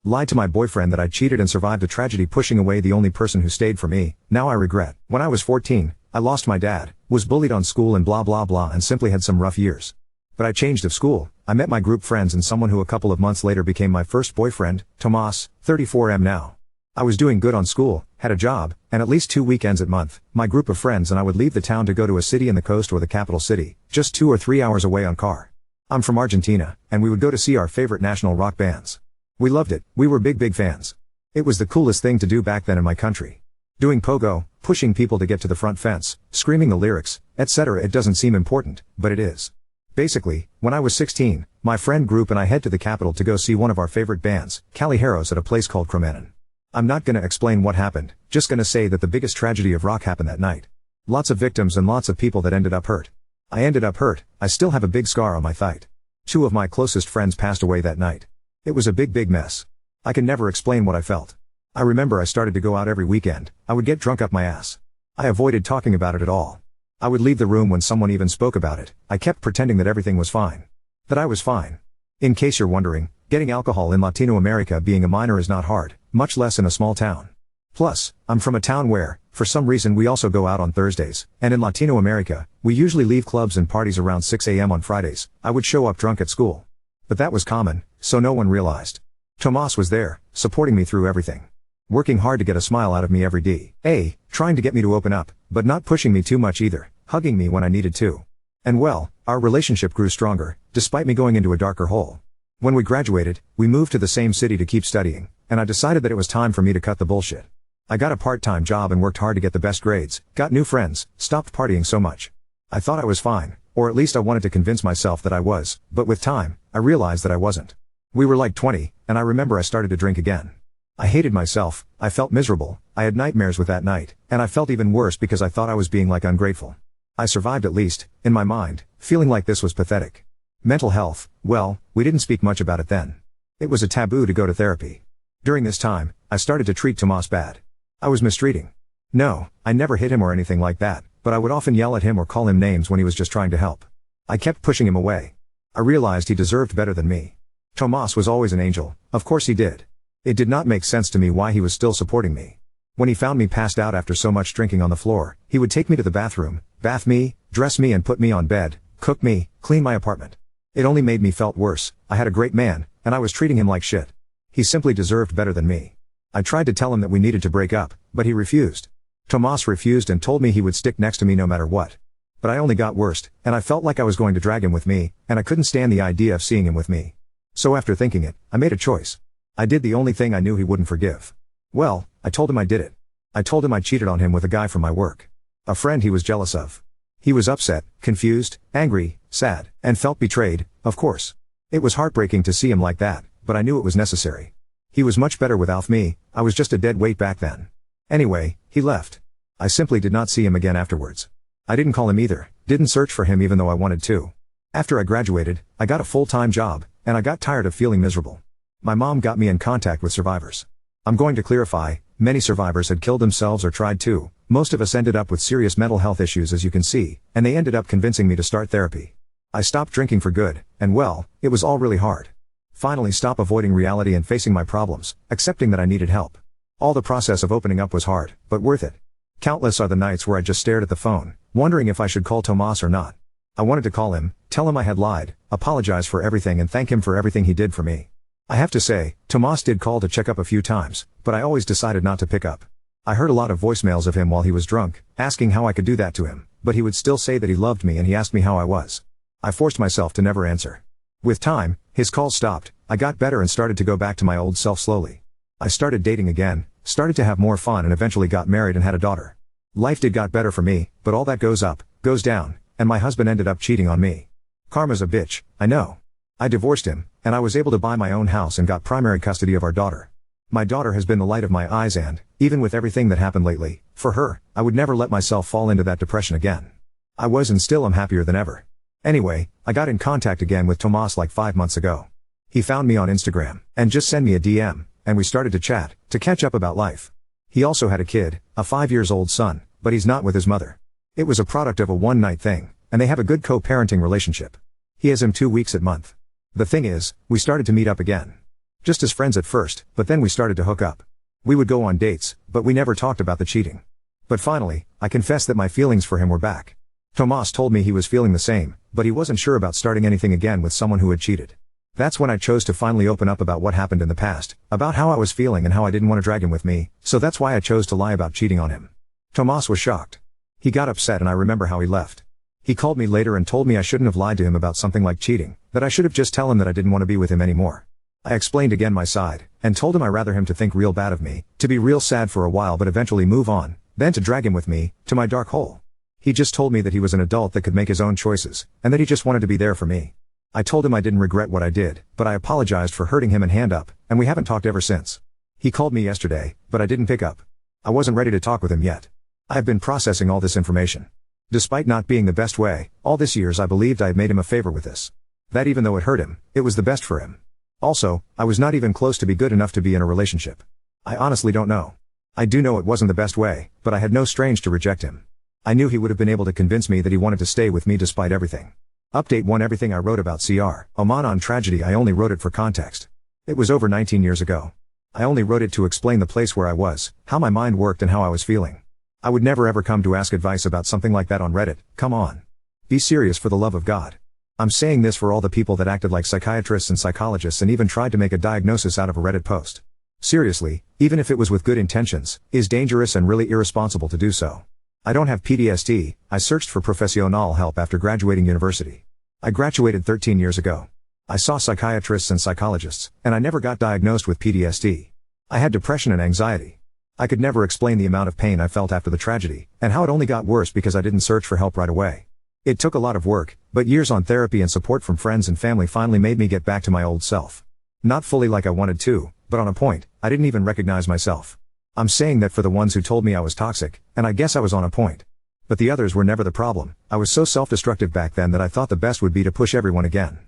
Lied to my boyfriend that I cheated and survived a tragedy pushing away the only person who stayed for me. Now I regret. When I was 14, I lost my dad, was bullied on school and blah blah blah and simply had some rough years. But I changed of school, I met my group friends and someone who a couple of months later became my first boyfriend, Tomas, 34 now. I was doing good on school, had a job, and at least 2 weekends a month, my group of friends and I would leave the town to go to a city in the coast or the capital city, just 2 or 3 hours away on car. I'm from Argentina, and we would go to see our favorite national rock bands. We loved it, we were big fans. It was the coolest thing to do back then in my country. Doing pogo, pushing people to get to the front fence, screaming the lyrics, etc. It doesn't seem important, but it is. Basically, when I was 16, my friend group and I head to the capital to go see one of our favorite bands, Callejeros, at a place called Cromanon. I'm not gonna explain what happened, just gonna say that the biggest tragedy of rock happened that night. Lots of victims and lots of people that ended up hurt. I ended up hurt, I still have a big scar on my thigh. 2 of my closest friends passed away that night. It was a big mess. I can never explain what I felt. I remember I started to go out every weekend, I would get drunk up my ass. I avoided talking about it at all. I would leave the room when someone even spoke about it, I kept pretending that everything was fine. That I was fine. In case you're wondering, getting alcohol in Latino America being a minor is not hard, much less in a small town. Plus, I'm from a town where, for some reason we also go out on Thursdays, and in Latino America, we usually leave clubs and parties around 6 a.m. on Fridays. I would show up drunk at school. But that was common, so no one realized. Tomas was there, supporting me through everything. Working hard to get a smile out of me every day. Trying to get me to open up, but not pushing me too much either, hugging me when I needed to. And well, our relationship grew stronger, despite me going into a darker hole. When we graduated, we moved to the same city to keep studying, and I decided that it was time for me to cut the bullshit. I got a part-time job and worked hard to get the best grades, got new friends, stopped partying so much. I thought I was fine, or at least I wanted to convince myself that I was, but with time, I realized that I wasn't. We were like 20, and I remember I started to drink again. I hated myself, I felt miserable, I had nightmares with that night, and I felt even worse because I thought I was being like ungrateful. I survived at least, in my mind, feeling like this was pathetic. Mental health, well, we didn't speak much about it then. It was a taboo to go to therapy. During this time, I started to treat Tomas bad. I was mistreating. No, I never hit him or anything like that, but I would often yell at him or call him names when he was just trying to help. I kept pushing him away. I realized he deserved better than me. Tomas was always an angel, of course he did. It did not make sense to me why he was still supporting me. When he found me passed out after so much drinking on the floor, he would take me to the bathroom, bath me, dress me and put me on bed, cook me, clean my apartment. It only made me felt worse. I had a great man, and I was treating him like shit. He simply deserved better than me. I tried to tell him that we needed to break up, but he refused. Tomas refused and told me he would stick next to me no matter what. But I only got worse, and I felt like I was going to drag him with me, and I couldn't stand the idea of seeing him with me. So after thinking it, I made a choice. I did the only thing I knew he wouldn't forgive. Well, I told him I did it. I told him I cheated on him with a guy from my work. A friend he was jealous of. He was upset, confused, angry, sad, and felt betrayed, of course. It was heartbreaking to see him like that, but I knew it was necessary. He was much better without me, I was just a dead weight back then. Anyway, he left. I simply did not see him again afterwards. I didn't call him either, didn't search for him even though I wanted to. After I graduated, I got a full-time job, and I got tired of feeling miserable. My mom got me in contact with survivors. I'm going to clarify, many survivors had killed themselves or tried to. Most of us ended up with serious mental health issues as you can see, and they ended up convincing me to start therapy. I stopped drinking for good, and well, it was all really hard. Finally stop avoiding reality and facing my problems, accepting that I needed help. All the process of opening up was hard, but worth it. Countless are the nights where I just stared at the phone, wondering if I should call Tomas or not. I wanted to call him, tell him I had lied, apologize for everything and thank him for everything he did for me. I have to say, Tomas did call to check up a few times, but I always decided not to pick up. I heard a lot of voicemails of him while he was drunk, asking how I could do that to him, but he would still say that he loved me and he asked me how I was. I forced myself to never answer. With time, his calls stopped, I got better and started to go back to my old self slowly. I started dating again, started to have more fun and eventually got married and had a daughter. Life did got better for me, but all that goes up, goes down, and my husband ended up cheating on me. Karma's a bitch, I know. I divorced him, and I was able to buy my own house and got primary custody of our daughter. My daughter has been the light of my eyes and, even with everything that happened lately, for her, I would never let myself fall into that depression again. I was and still am happier than ever. Anyway, I got in contact again with Tomas like 5 months ago. He found me on Instagram, and just sent me a DM, and we started to chat, to catch up about life. He also had a kid, a 5-year-old son, but he's not with his mother. It was a product of a one-night thing, and they have a good co-parenting relationship. He has him 2 weeks a month. The thing is, we started to meet up again. Just as friends at first, but then we started to hook up. We would go on dates, but we never talked about the cheating. But finally, I confessed that my feelings for him were back. Tomas told me he was feeling the same, but he wasn't sure about starting anything again with someone who had cheated. That's when I chose to finally open up about what happened in the past, about how I was feeling and how I didn't want to drag him with me, so that's why I chose to lie about cheating on him. Tomas was shocked. He got upset and I remember how he left. He called me later and told me I shouldn't have lied to him about something like cheating, that I should have just tell him that I didn't want to be with him anymore. I explained again my side, and told him I'd rather him to think real bad of me, to be real sad for a while but eventually move on, than to drag him with me, to my dark hole. He just told me that he was an adult that could make his own choices, and that he just wanted to be there for me. I told him I didn't regret what I did, but I apologized for hurting him and hand up, and we haven't talked ever since. He called me yesterday, but I didn't pick up. I wasn't ready to talk with him yet. I have been processing all this information. Despite not being the best way, all this years I believed I had made him a favor with this. That even though it hurt him, it was the best for him. Also, I was not even close to be good enough to be in a relationship. I honestly don't know. I do know it wasn't the best way, but I had no strength to reject him. I knew he would have been able to convince me that he wanted to stay with me despite everything. Update 1. Everything I wrote about Oman on tragedy, I only wrote it for context. It was over 19 years ago. I only wrote it to explain the place where I was, how my mind worked and how I was feeling. I would never ever come to ask advice about something like that on Reddit, come on. Be serious for the love of God. I'm saying this for all the people that acted like psychiatrists and psychologists and even tried to make a diagnosis out of a Reddit post. Seriously, even if it was with good intentions, is dangerous and really irresponsible to do so. I don't have PTSD, I searched for professional help after graduating university. I graduated 13 years ago. I saw psychiatrists and psychologists, and I never got diagnosed with PTSD. I had depression and anxiety. I could never explain the amount of pain I felt after the tragedy, and how it only got worse because I didn't search for help right away. It took a lot of work, but years on therapy and support from friends and family finally made me get back to my old self. Not fully like I wanted to, but on a point, I didn't even recognize myself. I'm saying that for the ones who told me I was toxic, and I guess I was on a point. But the others were never the problem. I was so self-destructive back then that I thought the best would be to push everyone again.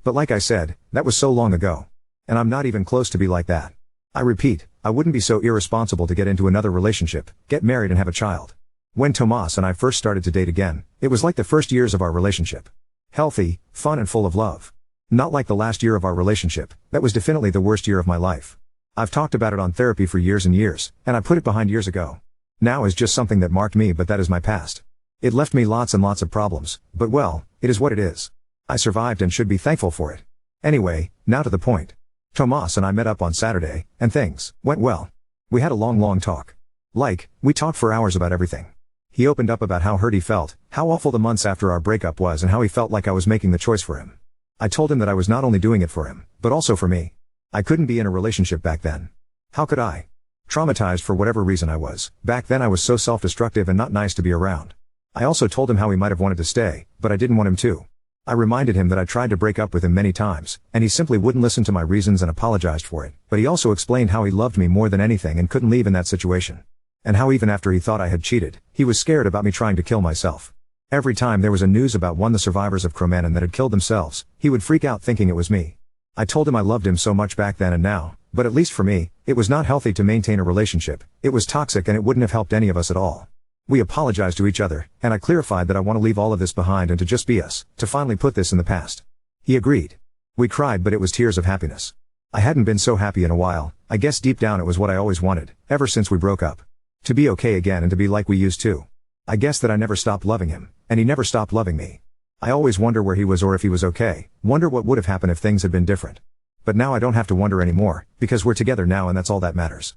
But like I said, that was so long ago. And I'm not even close to be like that. I repeat, I wouldn't be so irresponsible to get into another relationship, get married and have a child. When Tomas and I first started to date again, it was like the first years of our relationship. Healthy, fun and full of love. Not like the last year of our relationship, that was definitely the worst year of my life. I've talked about it on therapy for years and years, and I put it behind years ago. Now is just something that marked me, but that is my past. It left me lots and lots of problems, but well, it is what it is. I survived and should be thankful for it. Anyway, now to the point. Tomas and I met up on Saturday, and things went well. We had a long talk. We talked for hours about everything. He opened up about how hurt he felt, how awful the months after our breakup was and how he felt like I was making the choice for him. I told him that I was not only doing it for him, but also for me. I couldn't be in a relationship back then. How could I? Traumatized for whatever reason I was. Back then I was so self-destructive and not nice to be around. I also told him how he might have wanted to stay, but I didn't want him to. I reminded him that I tried to break up with him many times, and he simply wouldn't listen to my reasons and apologized for it, but he also explained how he loved me more than anything and couldn't leave in that situation. And how even after he thought I had cheated, he was scared about me trying to kill myself. Every time there was a news about one of the survivors of Cromanon that had killed themselves, he would freak out thinking it was me. I told him I loved him so much back then and now, but at least for me, it was not healthy to maintain a relationship, it was toxic and it wouldn't have helped any of us at all. We apologized to each other, and I clarified that I want to leave all of this behind and to just be us, to finally put this in the past. He agreed. We cried, but it was tears of happiness. I hadn't been so happy in a while. I guess deep down it was what I always wanted, ever since we broke up. To be okay again and to be like we used to. I guess that I never stopped loving him, and he never stopped loving me. I always wonder where he was or if he was okay, wonder what would have happened if things had been different. But now I don't have to wonder anymore, because we're together now and that's all that matters.